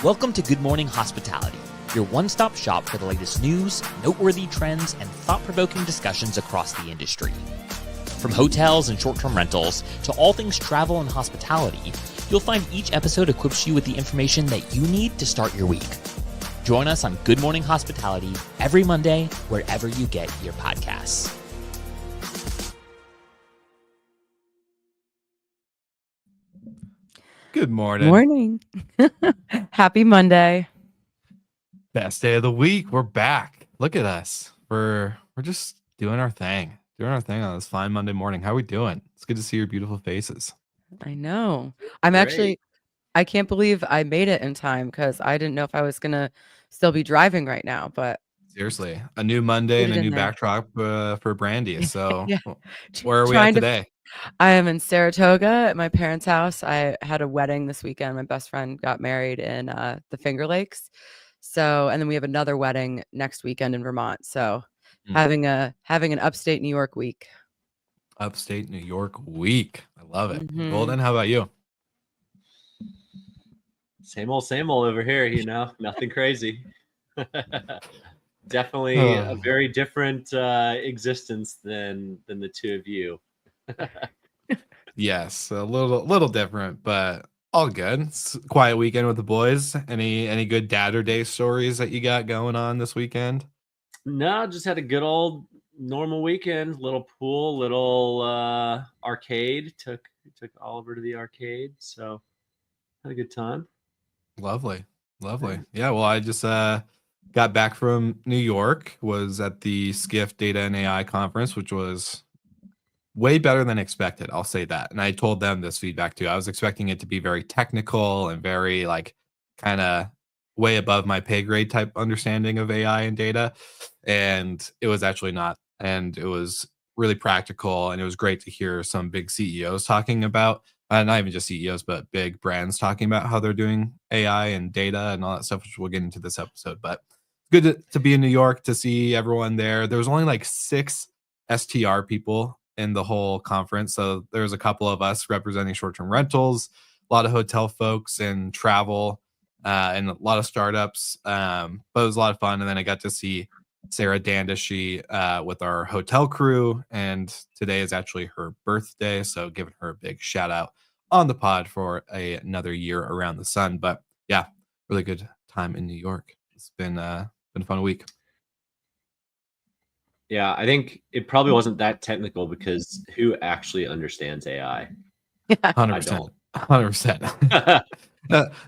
Welcome to Good Morning Hospitality, your one-stop shop for the latest news, noteworthy trends, and thought-provoking discussions across the industry. From hotels and short-term rentals to all things travel and hospitality, you'll find each episode equips you with the information that you need to start your week. Join us on Good Morning Hospitality every Monday, wherever you get your podcasts. Good morning. Morning. Happy Monday. Best day of the week. We're back. Look at us. We're just doing our thing. On this fine Monday morning. How are we doing? It's good to see your beautiful faces. I know. Great. I can't believe I made it in time because I didn't know if I was going to still be driving right now, but Seriously, a new Monday and a new backdrop for Brandy. So yeah. Where are we at today? I am in Saratoga at my parents' house. I had a wedding this weekend. My best friend got married in the Finger Lakes. So, and then we have another wedding next weekend in Vermont. So having an upstate New York week. Upstate New York week. I love it. Mhm. Golden, how about you? Same old over here, nothing crazy. Definitely a very different existence than the two of you. Yes, a little different, but all good. It's a quiet weekend with the boys. Any good Dad or Day stories that you got going on this weekend? No, just had a good old normal weekend. Little pool, little arcade. Took Oliver to the arcade, so had a good time. Lovely. Yeah, well, I just got back from New York, was at the Skiff Data and AI conference, which was way better than expected. I'll say that. And I told them this feedback too. I was expecting it to be very technical and very kind of way above my pay grade type understanding of AI and data. And it was actually not. And it was really practical. And it was great to hear some big CEOs talking about, not even just CEOs, but big brands talking about how they're doing AI and data and all that stuff, which we'll get into this episode. But good to be in New York, to see everyone there. There was only 6 STR people in the whole conference. So there's a couple of us representing short-term rentals, a lot of hotel folks and travel, and a lot of startups. But it was a lot of fun. And then I got to see Sarah Dandishi with our hotel crew. And today is actually her birthday. So giving her a big shout out on the pod for another year around the sun. But yeah, really good time in New York. It's been a fun week. Yeah, I think it probably wasn't that technical because who actually understands AI? 100%. 100%.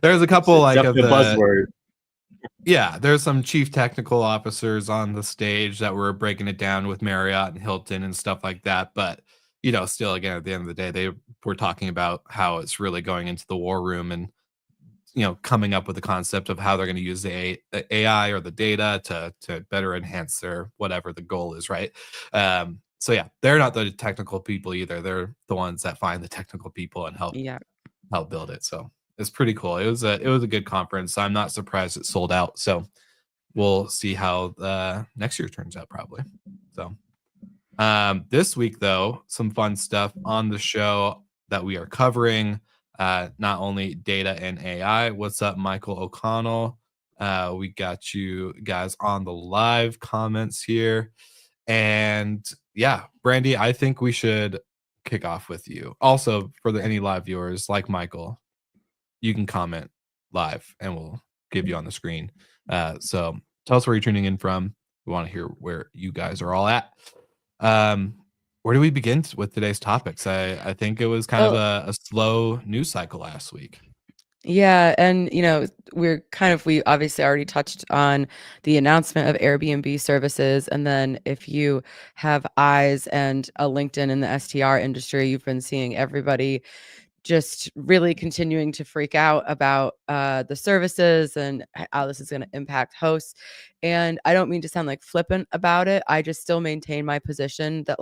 There's a couple it's of the buzzword. Yeah, there's some chief technical officers on the stage that were breaking it down with Marriott and Hilton and stuff like that. But still, again, at the end of the day, they were talking about how it's really going into the war room and coming up with the concept of how they're going to use the AI or the data to better enhance their whatever the goal is, right? So yeah, they're not the technical people either. They're the ones that find the technical people and help build it. So it's pretty cool. It was a good conference. I'm not surprised it sold out. So we'll see how next year turns out, probably. So this week, though, some fun stuff on the show that we are covering. Not only data and AI. What's up, Michael O'Connell? We got you guys on the live comments here. And yeah, Brandy, I think we should kick off with you. Also, for any live viewers like Michael, you can comment live and we'll give you on the screen. So tell us where you're tuning in from. We want to hear where you guys are all at. Where do we begin with today's topics? I think it was kind of a slow news cycle last week. Yeah. And, we obviously already touched on the announcement of Airbnb services. And then if you have eyes and a LinkedIn in the STR industry, you've been seeing everybody just really continuing to freak out about the services and how this is going to impact hosts. And I don't mean to sound flippant about it. I just still maintain my position that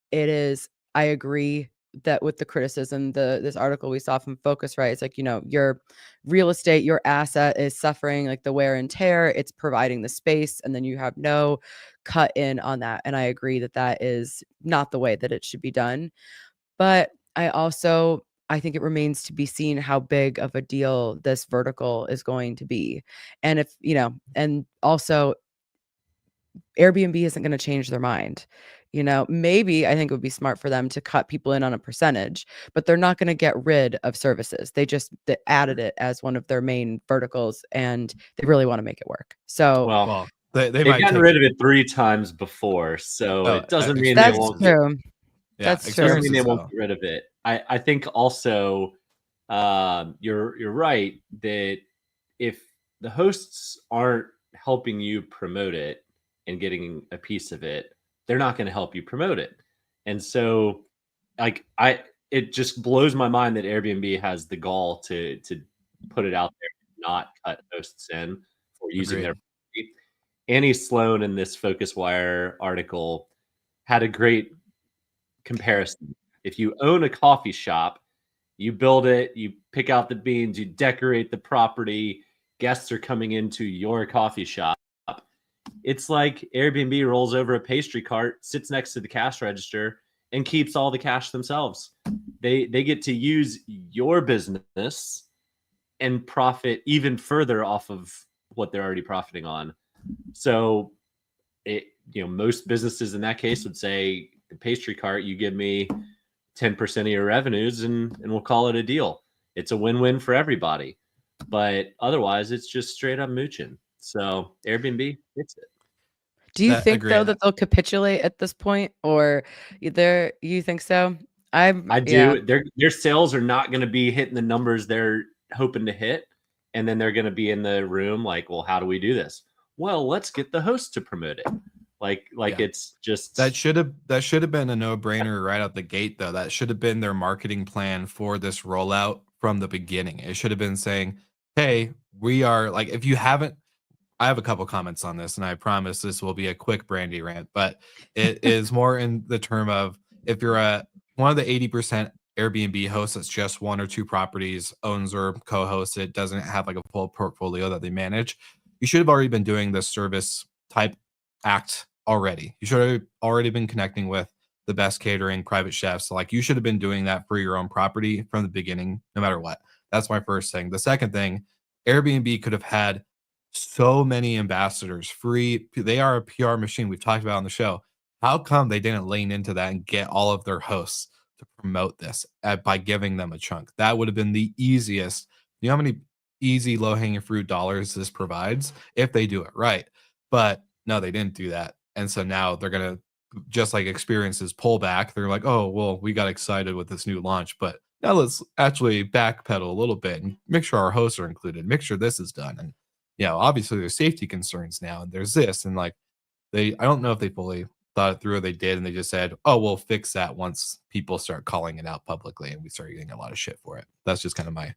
it is, I agree that with the criticism, this article we saw from Focusrite, it's your real estate, your asset is suffering the wear and tear. It's providing the space, and then you have no cut in on that. And I agree that is not the way that it should be done. But I also I think it remains to be seen how big of a deal this vertical is going to be. And if, and also Airbnb isn't going to change their mind. Maybe I think it would be smart for them to cut people in on a percentage, but they're not going to get rid of services. They added it as one of their main verticals, and they really want to make it work. So, Well, they they've might gotten take rid of it 3 times before, so it doesn't mean they that's won't true. yeah, That's doesn't true. mean they experiences won't though. get rid of it. I think also you're right that if the hosts aren't helping you promote it and getting a piece of it, they're not going to help you promote it. And so it just blows my mind that Airbnb has the gall to put it out there, not cut hosts in for using their Agreed. property. Annie Sloan in this Focus Wire article had a great comparison. If you own a coffee shop, you build it, you pick out the beans, you decorate the property, guests are coming into your coffee shop. It's like Airbnb rolls over a pastry cart, sits next to the cash register, and keeps all the cash themselves. They get to use your business and profit even further off of what they're already profiting on. So most businesses in that case would say, the pastry cart, you give me 10% of your revenues and we'll call it a deal. It's a win-win for everybody. But otherwise, it's just straight up mooching. So Airbnb fits it. Do you think Agree. though that they'll capitulate at this point, or you think so? I Yeah. do. Their sales are not going to be hitting the numbers they're hoping to hit. And then they're going to be in the room like, well, how do we do this? Well, let's get the host to promote it. It's just That should have been a no-brainer right out the gate, though. That should have been their marketing plan for this rollout from the beginning. It should have been saying, hey, we are like, if you haven't, I have a couple comments on this, and I promise this will be a quick Brandy rant, but it is more in the term of, if you're one of the 80% Airbnb hosts that's just 1 or 2 properties, owns or co-hosts it, doesn't have like a full portfolio that they manage, you should have already been doing this service type act already. You should have already been connecting with the best catering, private chefs. Like, you should have been doing that for your own property from the beginning, no matter what. That's my first thing. The second thing, Airbnb could have had so many ambassadors free. They are a PR machine. We've talked about on the show. How come they didn't lean into that and get all of their hosts to promote this by giving them a chunk? That would have been the easiest. You know how many easy low hanging fruit dollars this provides if they do it right? But no, they didn't do that. And so now they're going to, just like experiences pull back. They're like, oh, well, we got excited with this new launch, but now let's actually backpedal a little bit and make sure our hosts are included, make sure this is done. And, obviously there's safety concerns now, and there's this. And like, I don't know if they fully thought it through, or they did. And they just said, oh, we'll fix that once people start calling it out publicly and we start getting a lot of shit for it. That's just kind of my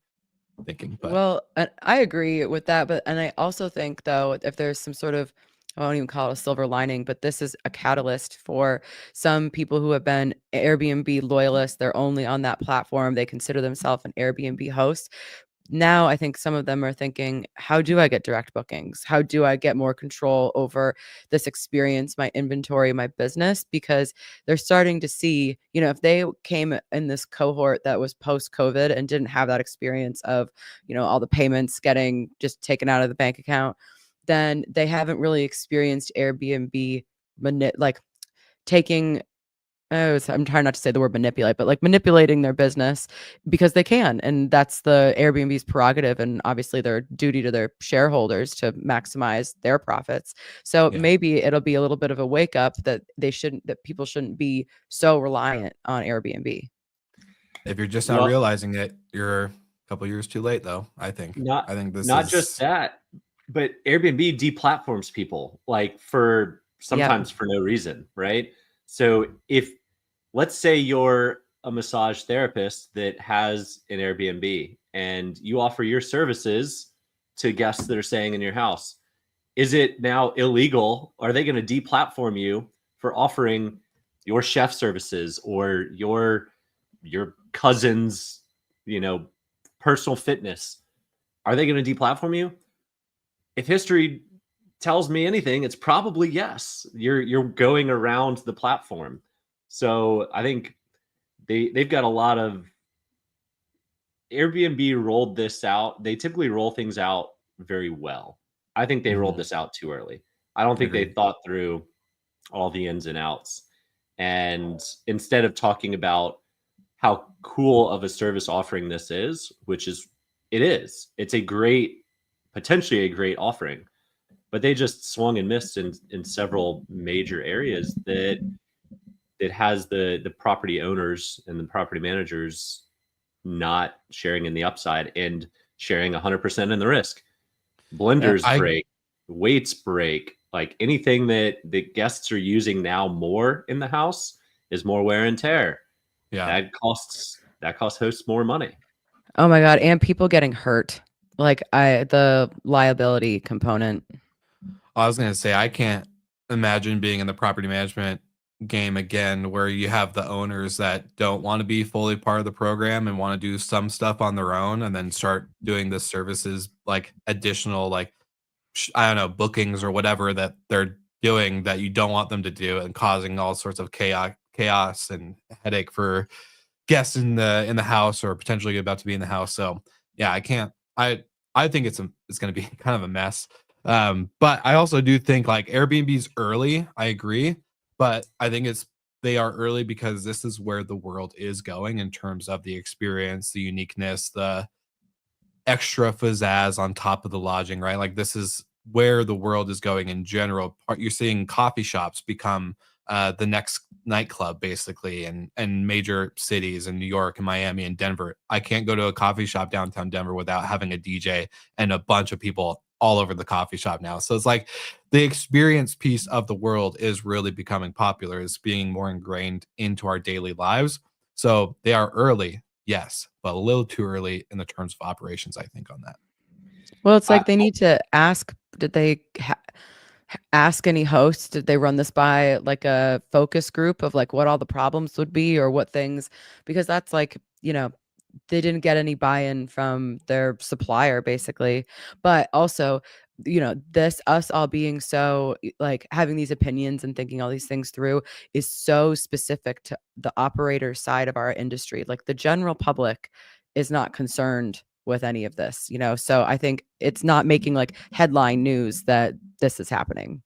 thinking. But Well, I agree with that, and I also think though, if there's some sort of, I won't even call it a silver lining, but this is a catalyst for some people who have been Airbnb loyalists. They're only on that platform. They consider themselves an Airbnb host. Now I think some of them are thinking, how do I get direct bookings? How do I get more control over this experience, my inventory, my business? Because they're starting to see, if they came in this cohort that was post-COVID and didn't have that experience of, all the payments getting just taken out of the bank account, then they haven't really experienced Airbnb taking, I'm trying not to say the word manipulate, but like manipulating their business, because they can. And that's the Airbnb's prerogative, and obviously their duty to their shareholders to maximize their profits. So maybe it'll be a little bit of a wake up that people shouldn't be so reliant on Airbnb. If you're just not realizing it, you're a couple years too late, though. I think this not is just that, but Airbnb deplatforms people sometimes for no reason, right? So if, let's say you're a massage therapist that has an Airbnb and you offer your services to guests that are staying in your house, is it now illegal? Are they going to deplatform you for offering your chef services or your cousin's, personal fitness? Are they going to deplatform you? If history tells me anything, it's probably yes. You're going around the platform. So I think they've got a lot of Airbnb rolled this out. They typically roll things out very well. I think they rolled this out too early. I don't think they Agreed. thought through all the ins and outs. And instead of talking about how cool of a service offering this is, which is, it's a great, potentially a great offering, but they just swung and missed in several major areas that it has the property owners and the property managers not sharing in the upside and sharing 100% in the risk. Blenders break, weights break, like anything that the guests are using now more in the house is more wear and tear. Yeah. That costs hosts more money. Oh my God. And people getting hurt. Like the liability component. I was going to say, I can't imagine being in the property management game again, where you have the owners that don't want to be fully part of the program and want to do some stuff on their own, and then start doing the services like additional, like, I don't know, bookings or whatever that they're doing that you don't want them to do, and causing all sorts of chaos and headache for guests in the house, or potentially about to be in the house. So yeah, I think it's going to be kind of a mess. But I also do think like Airbnb's early. I agree, but I think they are early because this is where the world is going in terms of the experience, the uniqueness, the extra pizzazz on top of the lodging, right? Like, this is where the world is going in general. You're seeing coffee shops become the next nightclub, basically, and major cities in New York and Miami and Denver. I can't go to a coffee shop downtown Denver without having a DJ and a bunch of people all over the coffee shop now. So it's like the experience piece of the world is really becoming popular. It's being more ingrained into our daily lives. So they are early, yes, but a little too early in the terms of operations, I think, on that. Well, it's like they need to ask, did they ask any hosts, did they run this by like a focus group of like what all the problems would be or what things, because that's like, they didn't get any buy-in from their supplier basically. But also, us all being so like having these opinions and thinking all these things through is so specific to the operator side of our industry. Like the general public is not concerned with any of this, so I think it's not making like headline news that this is happening.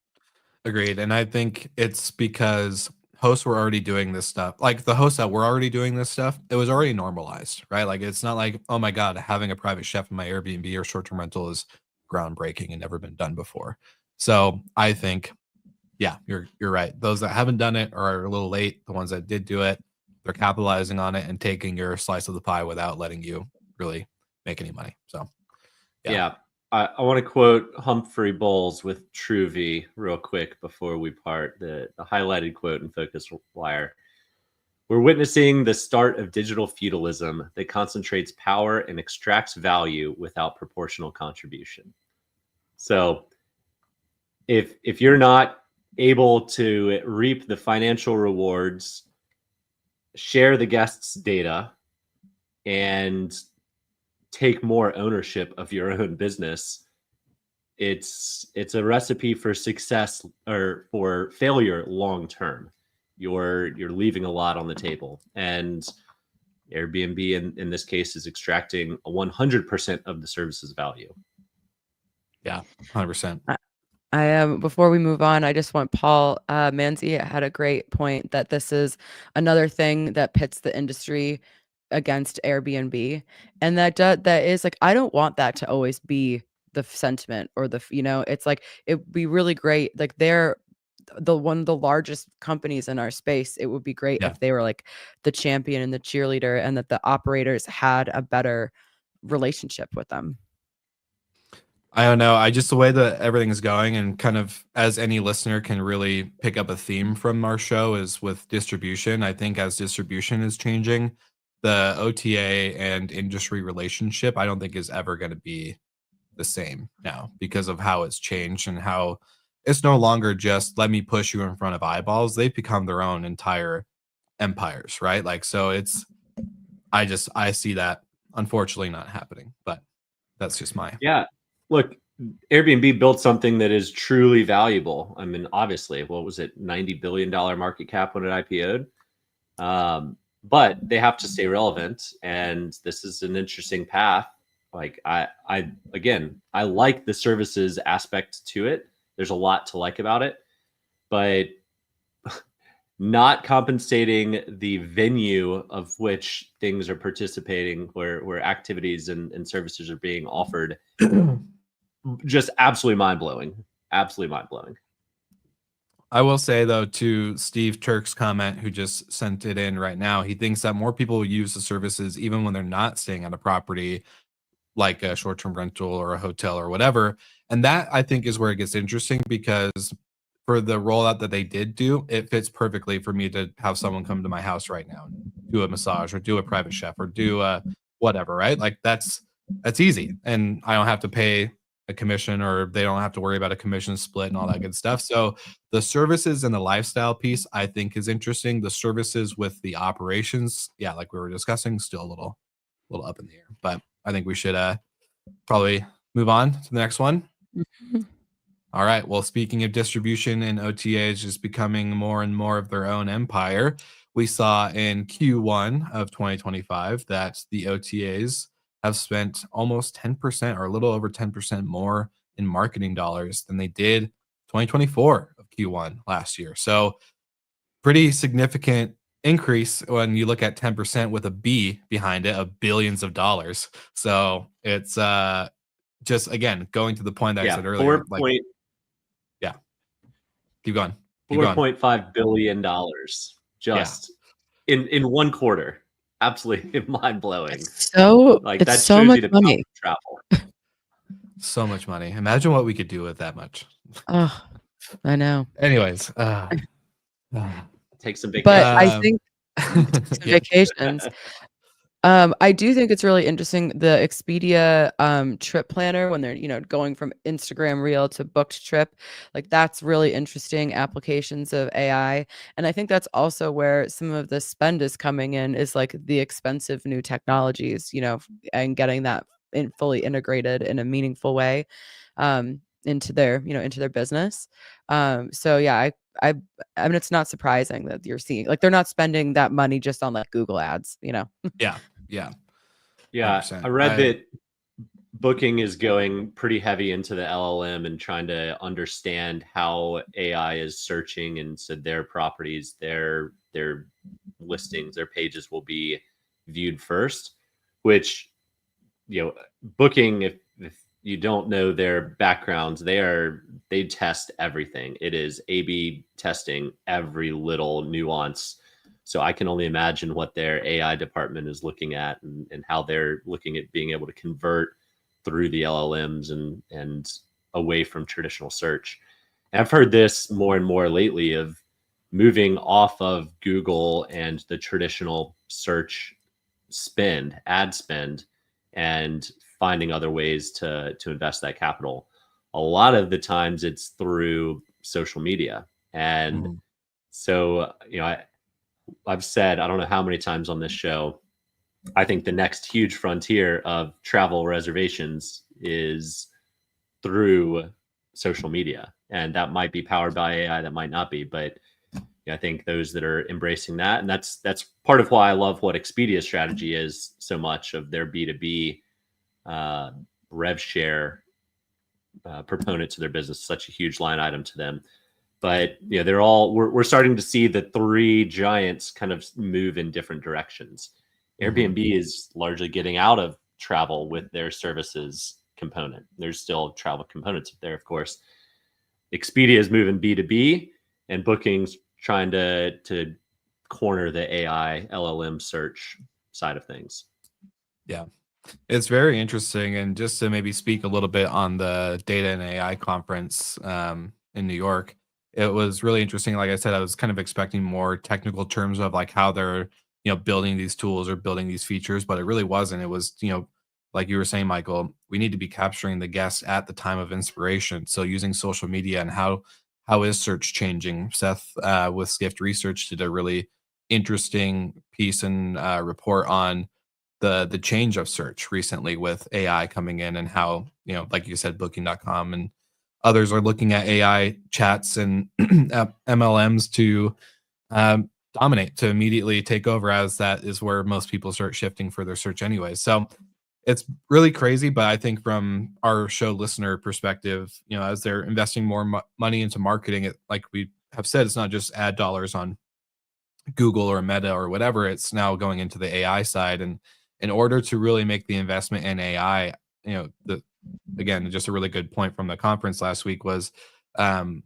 Agreed. And I think it's because hosts were already doing this stuff. Like the hosts that were already doing this stuff, it was already normalized, right? Like, it's not like, oh my God, having a private chef in my Airbnb or short-term rental is groundbreaking and never been done before. So I think, yeah, you're right. Those that haven't done it are a little late. The ones that did do it, they're capitalizing on it and taking your slice of the pie without letting you really make any money. So yeah. I want to quote Humphrey Bowles with True V real quick before we part. The highlighted quote in Focus Wire: "We're witnessing the start of digital feudalism that concentrates power and extracts value without proportional contribution." So if you're not able to reap the financial rewards, share the guests' data, and take more ownership of your own business, it's a recipe for success or for failure long term. You're leaving a lot on the table, and Airbnb in this case is extracting 100% of the service's value. Yeah, 100%. I am. Before we move on, I just want Paul Manzi had a great point that this is another thing that pits the industry against Airbnb, and that is like, I don't want that to always be the sentiment or it's like, it'd be really great, like they're one of the largest companies in our space. It would be great if they were like the champion and the cheerleader, and that the operators had a better relationship with them. I don't know. I just, the way that everything is going, and kind of as any listener can really pick up a theme from our show, is with distribution. I think as distribution is changing, the OTA and industry relationship, I don't think is ever going to be the same now, because of how it's changed and how it's no longer just let me push you in front of eyeballs. They've become their own entire empires, right? Like, so I see that unfortunately not happening, but that's just my. Yeah. Look, Airbnb built something that is truly valuable. I mean, obviously, what was it, $90 billion market cap when it IPO'd? but they have to stay relevant. And this is an interesting path. Like I like the services aspect to it. There's a lot to like about it, but not compensating the venue of which things are participating, where activities and services are being offered, just absolutely mind-blowing. Absolutely mind-blowing. I will say, though, to Steve Turk's comment, who just sent it in right now, he thinks that more people will use the services even when they're not staying at a property, like a short-term rental or a hotel or whatever. And that, I think, is where it gets interesting, because for the rollout that they did do, it fits perfectly for me to have someone come to my house right now, do a massage or do a private chef or do a whatever, right? Like that's easy. And I don't have to pay a commission, or they don't have to worry about a commission split and all that good stuff. So the services and the lifestyle piece, I think, is interesting. The services with the operations, yeah, like we were discussing, still a little up in the air. But I think we should probably move on to the next one. All right. Well, speaking of distribution and OTAs just becoming more and more of their own empire, we saw in Q1 of 2025 that the OTAs have spent almost 10%, or a little over 10% more in marketing dollars than they did 2024 of Q1 last year. So pretty significant increase when you look at 10% with a B behind it, of billions of dollars. So it's just, again, going to the point that I said earlier, keep going. $4.5 billion just in one quarter. Absolutely mind-blowing. So like it's that so shows much you the power money. of travel. So much money. Imagine what we could do with that much. Oh, I know. Anyways, Take some vacation. But I think yeah. vacations. I do think it's really interesting, the Expedia trip planner, when they're going from Instagram reel to booked trip. Like that's really interesting applications of AI. And I think that's also where some of the spend is coming in, is like the expensive new technologies, and getting that fully integrated in a meaningful way into their business. So yeah, I mean, it's not surprising that you're seeing, like, they're not spending that money just on like Google ads. Yeah. 100%. I read that Booking is going pretty heavy into the LLM and trying to understand how AI is searching, and so their properties, their listings, their pages will be viewed first, which Booking, if you don't know their backgrounds, they test everything. It is A/B testing every little nuance. So I can only imagine what their AI department is looking at, and how they're looking at being able to convert through the LLMs and away from traditional search. And I've heard this more and more lately, of moving off of Google and the traditional search ad spend, and finding other ways to invest that capital. A lot of the times it's through social media. And so, I've said, I don't know how many times on this show, I think the next huge frontier of travel reservations is through social media. And that might be powered by AI, that might not be, but I think those that are embracing that, and that's part of why I love what Expedia's strategy is so much, of their B2B rev share proponent to their business, such a huge line item to them. But we're starting to see the three giants kind of move in different directions. Airbnb is largely getting out of travel with their services component. There's still travel components there, of course. Expedia is moving B2B, and Booking's trying to corner the AI LLM search side of things. Yeah, it's very interesting. And just to maybe speak a little bit on the data and AI conference in New York, it was really interesting. Like I said, I was kind of expecting more technical terms of like how they're building these tools or building these features, but it really wasn't. It was like you were saying, Michael, we need to be capturing the guests at the time of inspiration. So using social media, and how is search changing? Seth with Skift Research did a really interesting piece and report on the change of search recently with AI coming in, and how like you said, Booking.com and others are looking at AI chats and MLMs to dominate, to immediately take over, as that is where most people start shifting for their search anyway. So it's really crazy, but I think from our show listener perspective, as they're investing more money into marketing, it, like we have said, it's not just ad dollars on Google or Meta or whatever. It's now going into the AI side, and in order to really make the investment in AI, again, just a really good point from the conference last week was, um,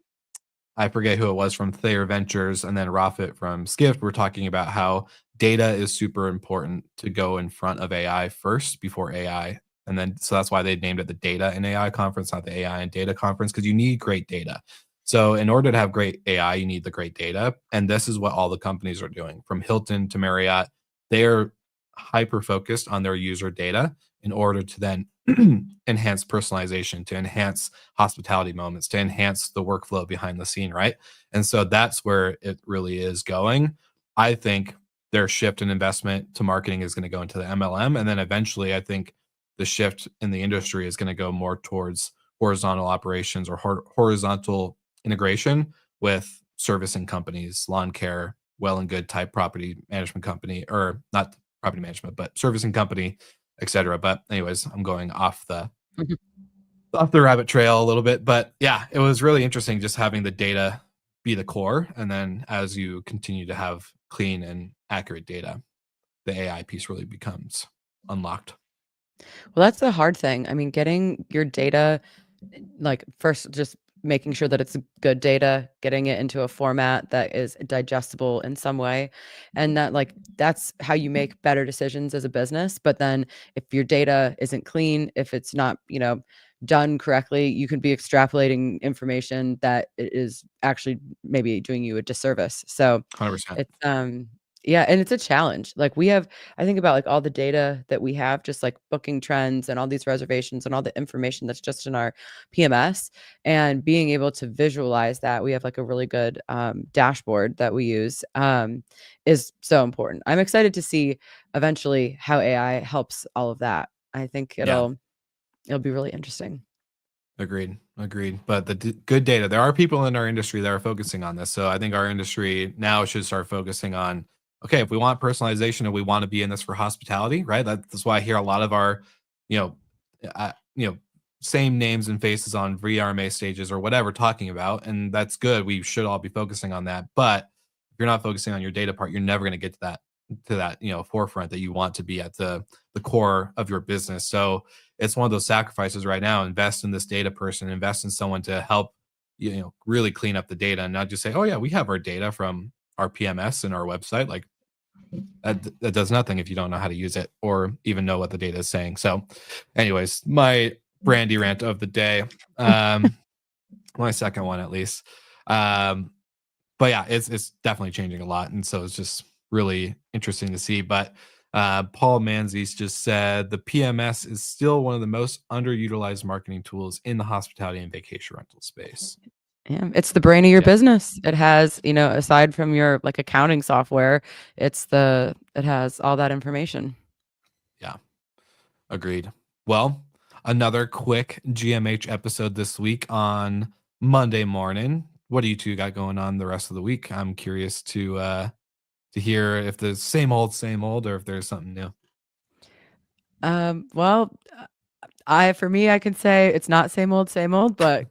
I forget who it was from Thayer Ventures and then Rafit from Skift were talking about how data is super important to go in front of AI first before AI. And then, so that's why they named it the Data and AI Conference, not the AI and Data Conference, because you need great data. So, in order to have great AI, you need the great data. And this is what all the companies are doing, from Hilton to Marriott. They're hyper focused on their user data in order to then enhance personalization, to enhance hospitality moments, to enhance the workflow behind the scene, right? And so that's where it really is going. I think their shift in investment to marketing is going to go into the MLM. And then eventually, I think the shift in the industry is going to go more towards horizontal operations or horizontal integration with servicing companies, lawn care, well and good type property management company, or not property management, but servicing company, etc. But anyways, I'm going off the rabbit trail a little bit. But yeah, it was really interesting just having the data be the core, and then as you continue to have clean and accurate data, the AI piece really becomes unlocked. Well, that's the hard thing. I mean, getting your data, like first, just making sure that it's good data, getting it into a format that is digestible in some way. And that, like, that's how you make better decisions as a business. But then if your data isn't clean, if it's not, done correctly, you can be extrapolating information that is actually maybe doing you a disservice. So 100%. it's yeah, and it's a challenge. Like I think about like all the data that we have, just like booking trends and all these reservations and all the information that's just in our PMS, and being able to visualize that. We have like a really good dashboard that we use, is so important. I'm excited to see eventually how AI helps all of that. I think Yeah. it'll be really interesting. Agreed. But the good data, there are people in our industry that are focusing on this. So I think our industry now should start focusing on, okay, if we want personalization and we want to be in this for hospitality, right? That's why I hear a lot of our, you know, uh, you know, same names and faces on VRMA stages or whatever talking about, and that's good. We should all be focusing on that. But if you're not focusing on your data part, you're never going to get to that forefront that you want to be at the core of your business. So it's one of those sacrifices right now. Invest in this data person, invest in someone to help really clean up the data, and not just say, oh yeah, we have our data from our PMS and our website. Like that does nothing if you don't know how to use it or even know what the data is saying. So anyways, my Brandy rant of the day, my second one at least. But yeah, it's definitely changing a lot, and so it's just really interesting to see. But Paul Manzies just said the PMS is still one of the most underutilized marketing tools in the hospitality and vacation rental space. Yeah, it's the brain of your Yeah. business. It has, aside from your like accounting software, it has all that information. Yeah, agreed. Well, another quick GMH episode this week on Monday morning. What do you two got going on the rest of the week? I'm curious to hear if the same old, or if there's something new. Well, for me, I can say it's not same old, but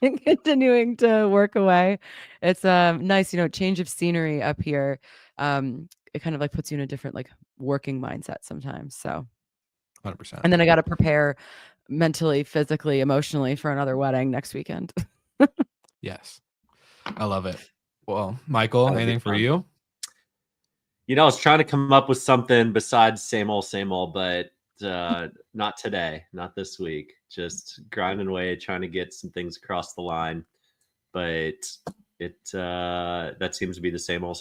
continuing to work away. It's nice, change of scenery up here. It kind of like puts you in a different like working mindset sometimes. So 100%. and then I got to prepare mentally, physically, emotionally for another wedding next weekend. Yes, I love it. Well, Michael, That'll be anything for fun. you? I was trying to come up with something besides same old, but not today, not this week. Just grinding away, trying to get some things across the line. But it that seems to be the same old,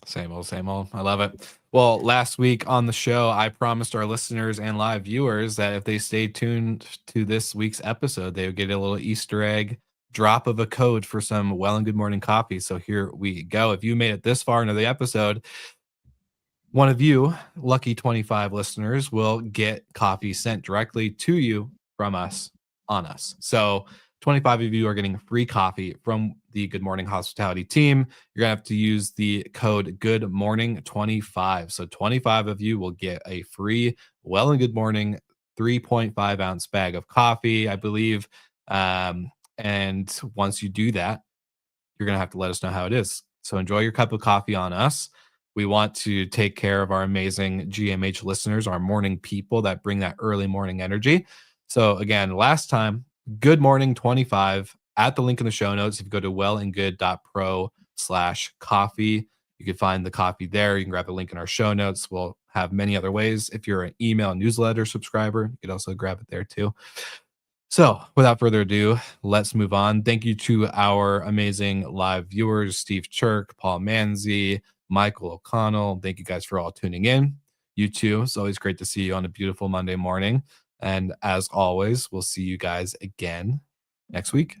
Same old. I love it. Well, last week on the show, I promised our listeners and live viewers that if they stayed tuned to this week's episode, they would get a little Easter egg drop of a code for some Well and Good Morning coffee. So here we go. If you made it this far into the episode, one of you lucky 25 listeners will get coffee sent directly to you from us on us. So 25 of you are getting free coffee from the Good Morning Hospitality team. You're going to have to use the code GoodMorning25. So 25 of you will get a free Well and Good Morning 3.5 ounce bag of coffee, I believe. And once you do that, you're going to have to let us know how it is. So enjoy your cup of coffee on us. We want to take care of our amazing GMH listeners, our morning people that bring that early morning energy. So again, last time, Good Morning 25 at the link in the show notes. If you go to wellandgood.pro/coffee, you can find the coffee there. You can grab the link in our show notes. We'll have many other ways. If you're an email newsletter subscriber, you could also grab it there too. So without further ado, let's move on. Thank you to our amazing live viewers, Steve Chirk, Paul Manzi, Michael O'Connell. Thank you guys for all tuning in. You too. It's always great to see you on a beautiful Monday morning. And as always, we'll see you guys again next week.